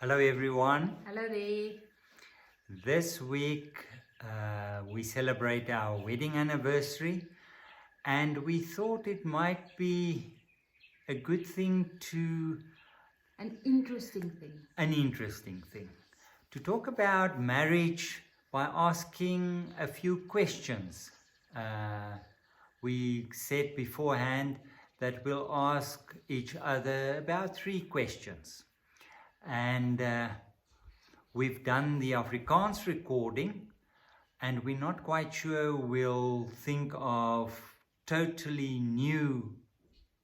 Hello everyone. Hello there. This week we celebrate our wedding anniversary, and we thought it might be a good thing to An interesting thing. To talk about marriage by asking a few questions. We said beforehand that we'll ask each other about 3 questions. And we've done the Afrikaans recording, and we're not quite sure we'll think of totally new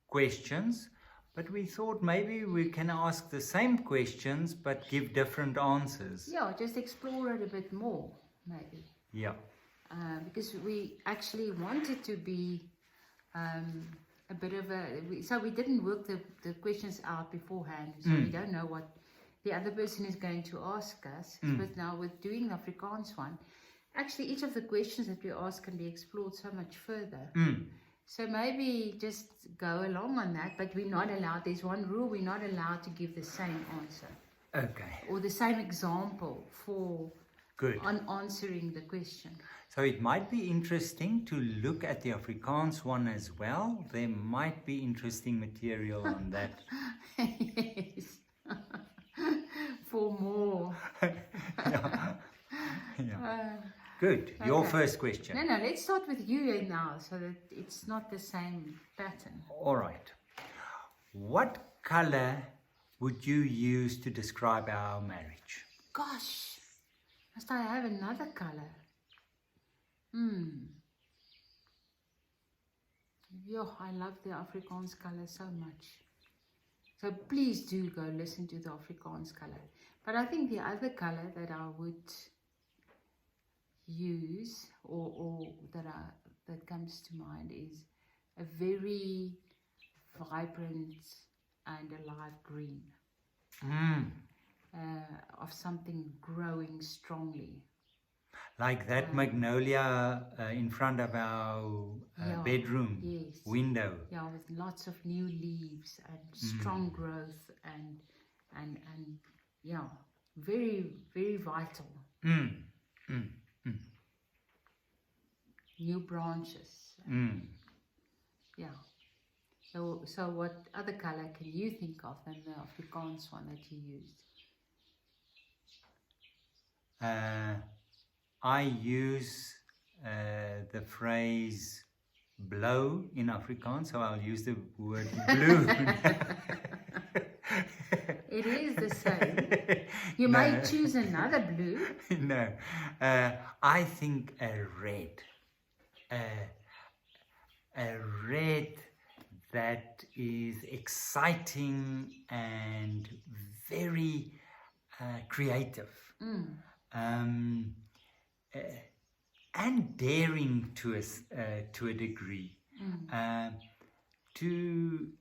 questions, but we thought maybe we can ask the same questions but give different answers. Yeah, just explore it a bit more, maybe. Yeah. Because we actually wanted to be a bit of so we didn't work the questions out beforehand, so we don't know what the other person is going to ask us. But now with doing the Afrikaans one, actually each of the questions that we ask can be explored so much further. So maybe just go along on that, but we're not allowed, there's one rule, we're not allowed to give the same answer. Okay. Or the same example for on answering the question. So it might be interesting to look at the Afrikaans one as well. There might be interesting material on that. Yes. For more. Yeah. Good. Your first question. No, let's start with you now so that it's not the same pattern. All right. What color would you use to describe our marriage? Gosh, must I have another color? Yeah, I love the Afrikaans color so much. So please do go listen to the Afrikaans color. But I think the other color that I would use or that comes to mind is a very vibrant and alive green. Of something growing strongly. Like that magnolia in front of our bedroom window. Yeah, with lots of new leaves and strong growth and yeah, very, very vital. New branches. Yeah. So what other color can you think of than the Afrikaans one that you used? I use the phrase blow in Afrikaans, so I'll use the word blue. It is the same. You might choose another blue. No, I think a red. A red that is exciting and very creative. And daring to a degree. To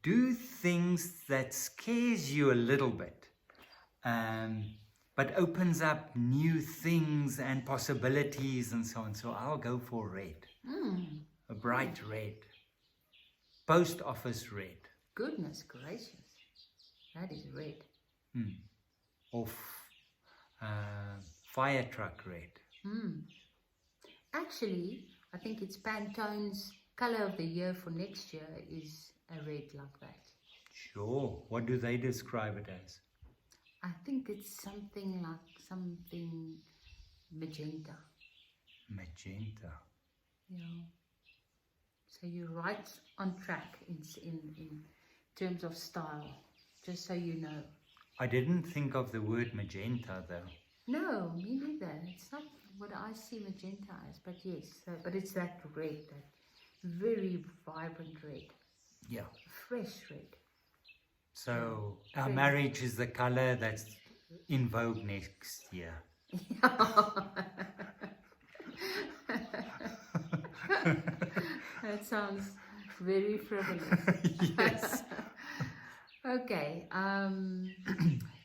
do things that scares you a little bit, but opens up new things and possibilities and so on. So I'll go for red. A bright red. Post office red. Goodness gracious. That is red. Or fire truck red. Actually, I think it's Pantone's color of the year for next year is a red like that. Sure. What do they describe it as? I think it's something magenta. Magenta. Yeah. So you're right on track in terms of style, just so you know. I didn't think of the word magenta though. No, me neither. It's not what I see magenta as, but yes, but it's that red, that very vibrant red. Yeah. Fresh red. So our marriage is the color that's in vogue next year. That sounds very frivolous. Yes. Okay.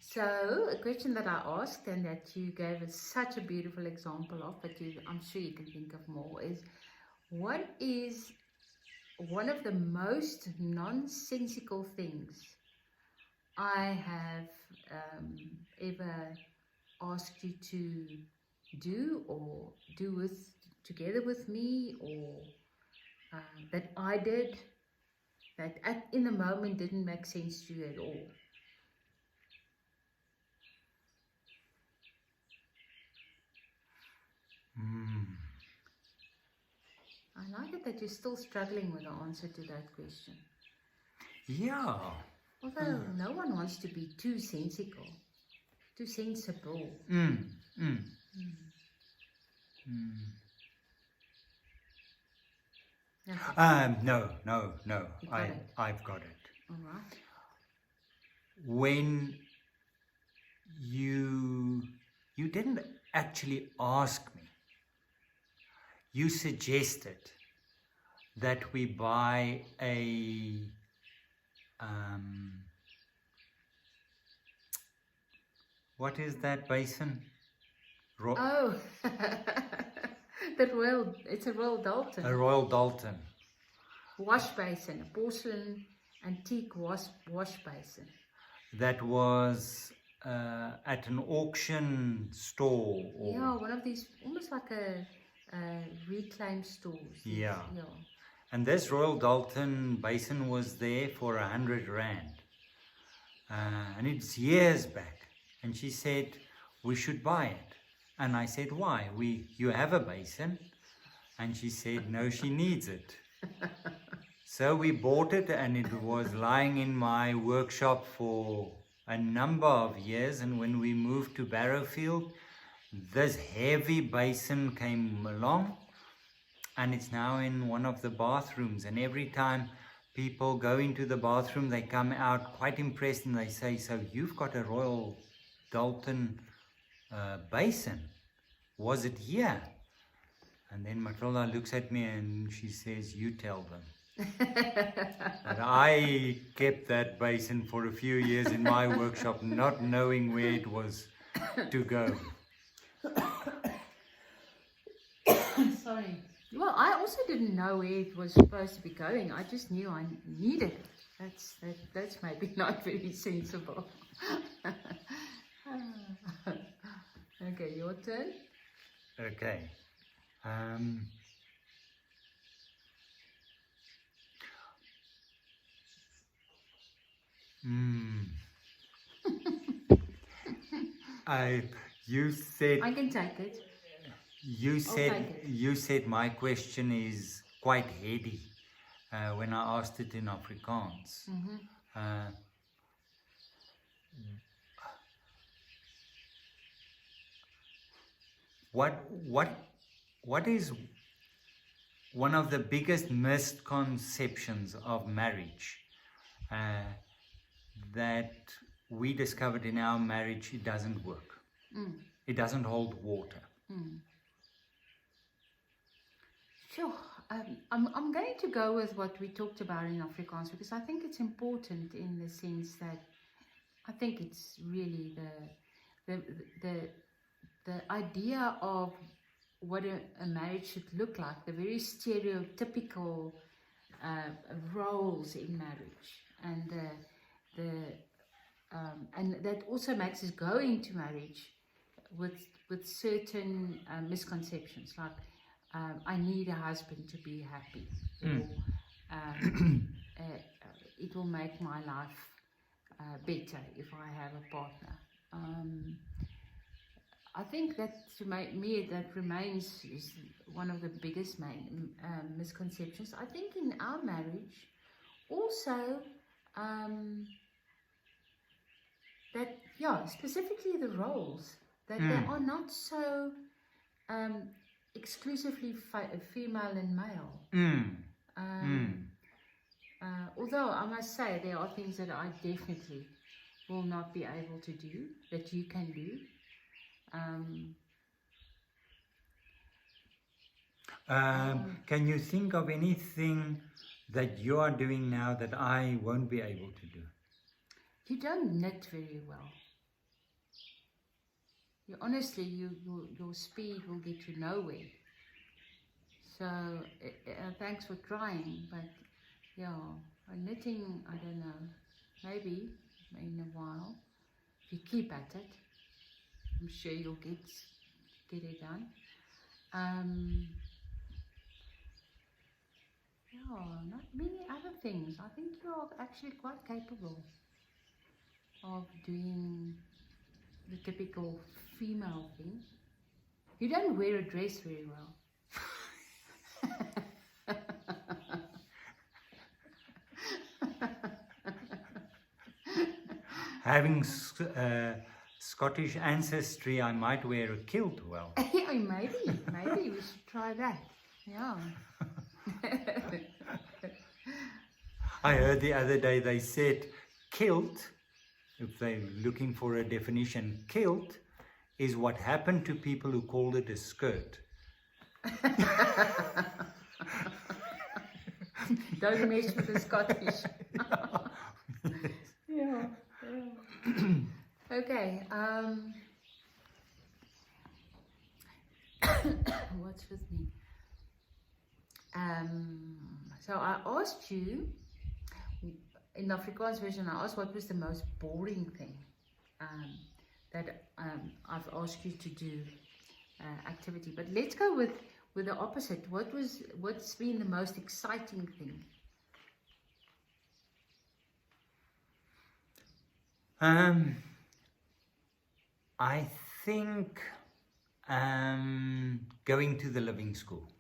So a question that I asked and that you gave us such a beautiful example of, but I'm sure you can think of more, is what is one of the most nonsensical things I have ever asked you to do or do together with me, or that I did, that in the moment didn't make sense to you at all? I like it that you're still struggling with the answer to that question. Yeah. Although no one wants to be too sensible. No. You got it. I've got it. All right. When you didn't actually ask me, you suggested that we buy a what is that basin? Oh, it's a Royal Dalton. A Royal Dalton. Wash basin, a porcelain antique wash basin. That was at an auction store. Or, yeah, one of these, almost like a reclaim stores. Yeah. Yeah. And this Royal Dalton basin was there for 100 rand. And it's years back. And she said, we should buy it. And I said, why? You have a basin? And she said, no, she needs it. So we bought it, and it was lying in my workshop for a number of years. And when we moved to Barrowfield, this heavy basin came along, and it's now in one of the bathrooms. And every time people go into the bathroom, they come out quite impressed, and they say, so you've got a Royal Dalton basin? Was it here? And then Matilda looks at me and she says, you tell them. And I kept that basin for a few years in my workshop, not knowing where it was to go. Sorry. Well, I also didn't know where it was supposed to be going. I just knew I needed it. That's maybe not very sensible. Okay, your turn. Okay. You said. I can take it. You said my question is quite heady when I asked it in Afrikaans. What is one of the biggest misconceptions of marriage that we discovered in our marriage? It doesn't work. It doesn't hold water. Sure. I'm going to go with what we talked about in Afrikaans, because I think it's important in the sense that I think it's really the idea of what a marriage should look like, the very stereotypical roles in marriage, and that also makes us go into marriage with certain misconceptions, like I need a husband to be happy, or it will make my life better if I have a partner. I think that, to me, that remains is one of the biggest main misconceptions. I think in our marriage also that, specifically the roles, that they are not so exclusively female and male. Although I must say there are things that I definitely will not be able to do that you can do. Can you think of anything that you are doing now that I won't be able to do? You don't knit very well. Honestly, your speed will get you nowhere. So thanks for trying, but knitting, I don't know, maybe in a while. If you keep at it, I'm sure you'll get it done. Yeah, not many other things. I think you are actually quite capable of doing the typical female thing. You don't wear a dress very well. Having Scottish ancestry, I might wear a kilt well. Yeah, maybe we should try that. Yeah. I heard the other day they said kilt, if they're looking for a definition, kilt is what happened to people who called it a skirt. Don't mess with the Scottish. Yeah. Okay. What's with me? So I asked you in the Afrikaans version. I asked what was the most boring thing that I've asked you to do activity. But let's go with the opposite. What's been the most exciting thing? I think going to the living school.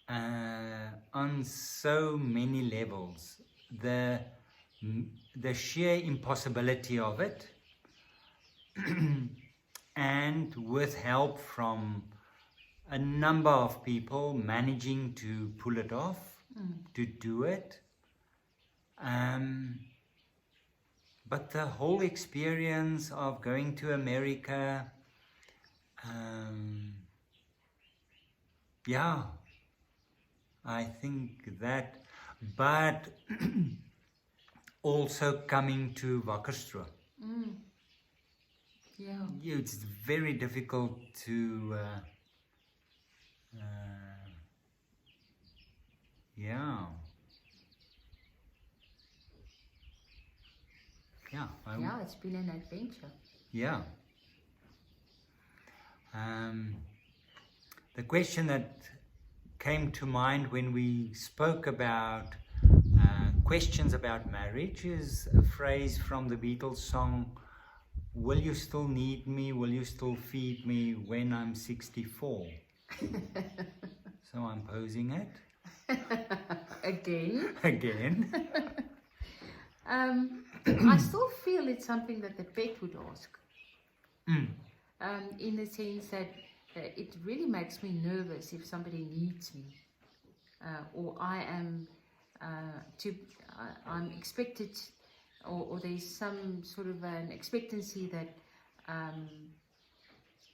On so many levels, the sheer impossibility of it, and with help from a number of people managing to pull it off, to do it. But the whole experience of going to America, yeah, I think that, but also coming to Wakkerstroom. Yeah. It's very difficult to, yeah. Yeah, it's been an adventure. Yeah. The question that came to mind when we spoke about questions about marriage is a phrase from the Beatles song, "Will you still need me? Will you still feed me when I'm 64? So I'm posing it. Again. I still feel it's something that the pet would ask. In the sense that it really makes me nervous if somebody needs me, or I am I'm expected, or there's some sort of an expectancy that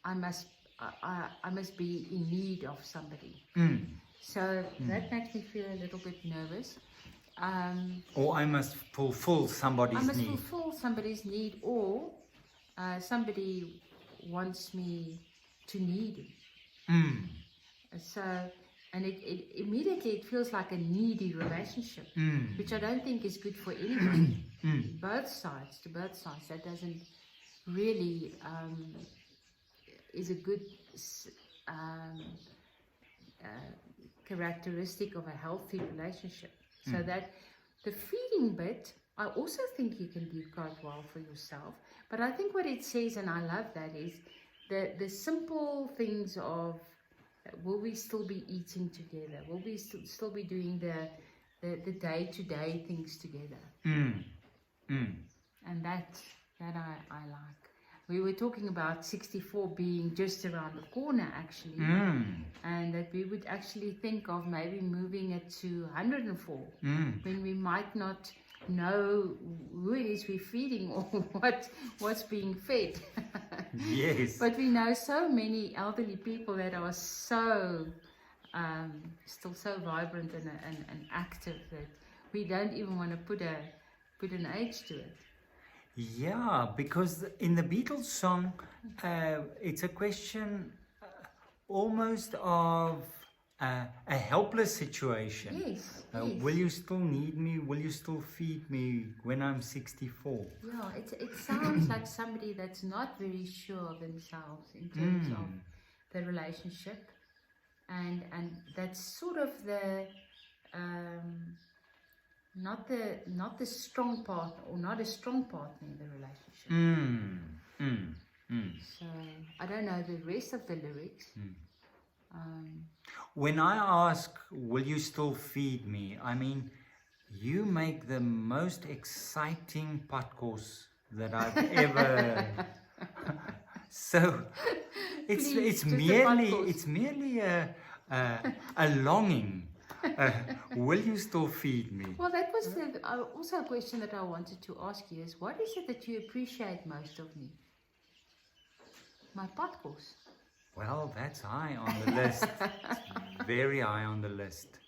I must be in need of somebody. So that makes me feel a little bit nervous. Or I must fulfill somebody's need. I must fulfill somebody's need, or somebody wants me to need him. So, and it immediately it feels like a needy relationship, which I don't think is good for anyone. Both sides, that doesn't really is a good characteristic of a healthy relationship. So that the feeding bit, I also think you can do quite well for yourself. But I think what it says, and I love that, is the simple things of, will we still be eating together? Will we still be doing the day-to-day things together? And that I like. We were talking about 64 being just around the corner, actually, and that we would actually think of maybe moving it to 104, when we might not know who it is we're feeding or what's being fed. Yes. But we know so many elderly people that are so still so vibrant and active that we don't even want to put an age to it. Yeah, because in the Beatles song, it's a question almost of a helpless situation. Yes, yes. Will you still need me? Will you still feed me when I'm 64? Yeah, it sounds like somebody that's not very sure of themselves in terms of the relationship, and that's sort of the not the strong partner, or not a strong partner in the relationship. So I don't know the rest of the lyrics. When I ask, will you still feed me? I mean, you make the most exciting pot course that I've ever. So Please, it's just a pot course. merely a longing. Will you still feed me? Well, that was also a question that I wanted to ask you is, what is it that you appreciate most of me? My pot course. Well, that's high on the list. It's very high on the list.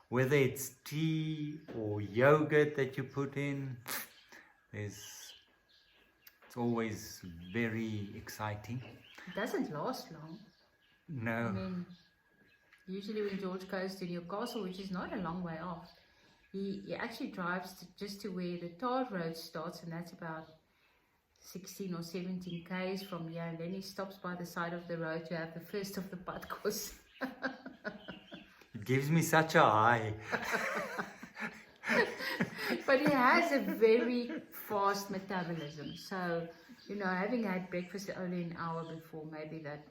Whether it's tea or yogurt that you put in, it's always very exciting. It doesn't last long. No. I mean, usually when George goes to Newcastle, which is not a long way off, he actually drives just to where the tar road starts, and that's about 16 or 17 k's from here, and then he stops by the side of the road to have the first of the pot course. It gives me such a high. But he has a very fast metabolism, so having had breakfast only an hour before, maybe that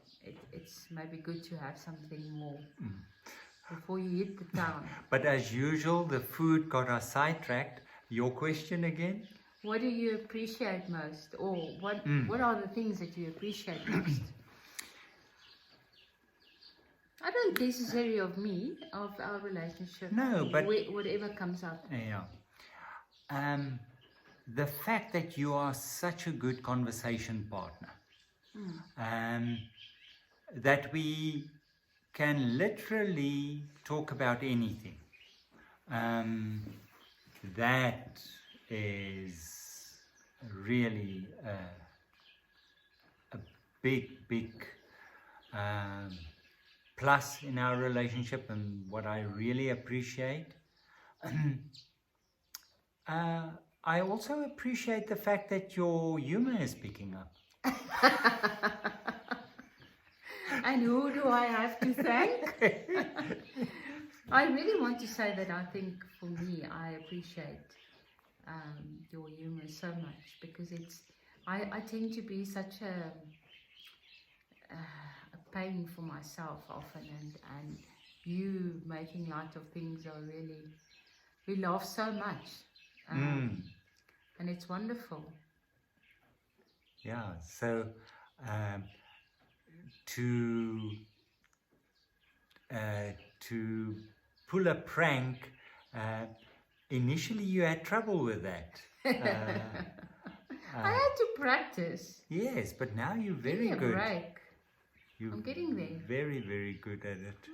it's maybe good to have something more before you hit the town. But as usual, the food got us sidetracked. Your question again? What do you appreciate most, or what are the things that you appreciate most? I don't necessarily of me, of our relationship. No, but whatever comes up. Yeah. The fact that you are such a good conversation partner, that we can literally talk about anything, that is really a big plus in our relationship, and what I really appreciate. I also appreciate the fact that your humor is picking up. And who do I have to thank? I really want to say that I think for me, I appreciate your humor so much, because I tend to be such a pain for myself often, and you making light of things are really, we laugh so much. And it's wonderful. Yeah, so to pull a prank, initially you had trouble with that. I had to practice. Yes, but now you're Give very me a good. break. You're I'm getting there. Very, very good at it.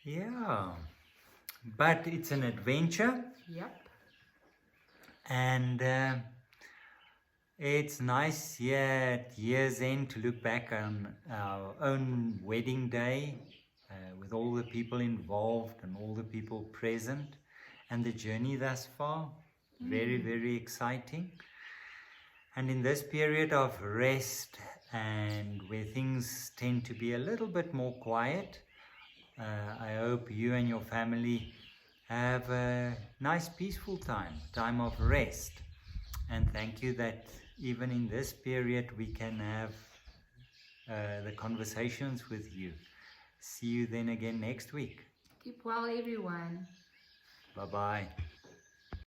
Yeah. But it's an adventure. Yep. And it's nice here at year's end to look back on our own wedding day with all the people involved and all the people present, and the journey thus far. Very, very exciting. And in this period of rest, and where things tend to be a little bit more quiet, I hope you and your family have a nice peaceful time of rest. And thank you that even in this period we can have the conversations with you. See you then again next week. Keep well, everyone. Bye-bye.